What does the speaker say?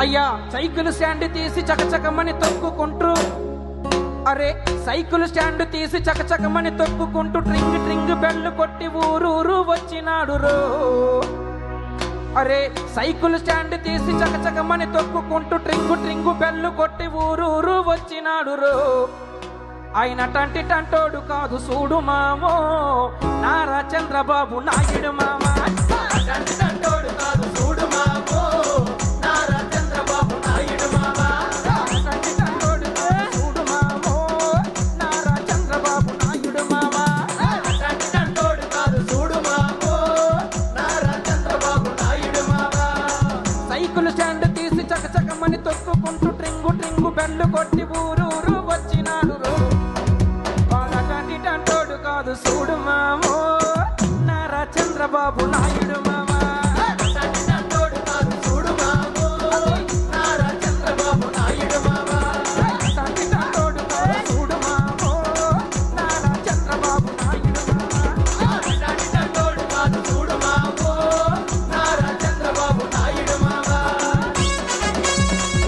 అయ్యా cycle stand తీసి చకచకమని తొక్కుకుంటూ, అరే సైకిల్ స్టాండ్ తీసి చకచకమని తొక్కుకుంటూ ట్రింగ్ ట్రింగ్ బెల్లు కొట్టి ఊరూరు వచ్చినాడు రో. అరే సైకిల్ స్టాండ్ తీసి చకచకమని తొక్కుకుంటూ ట్రింగు ట్రింగు బెల్లు కొట్టి ఊరూరు వచ్చినాడు రో. ఆయన టంటి టంటోడు కాదు చూడు మామో, నారా చంద్రబాబు నాయుడు మామ. టంటి టంటోడు కాదు చూడు మామో, నారా చంద్రబాబు నాయుడు మామ. టంటి టంటోడు కాదు చూడు మామో, నారా చంద్రబాబు నాయుడు మామ. టంటి టంటోడు కాదు చూడు మామో, నారా చంద్రబాబు నాయుడు మామ. సైకిల్ స్టాండ్ తీసి చకచకమని తొక్కు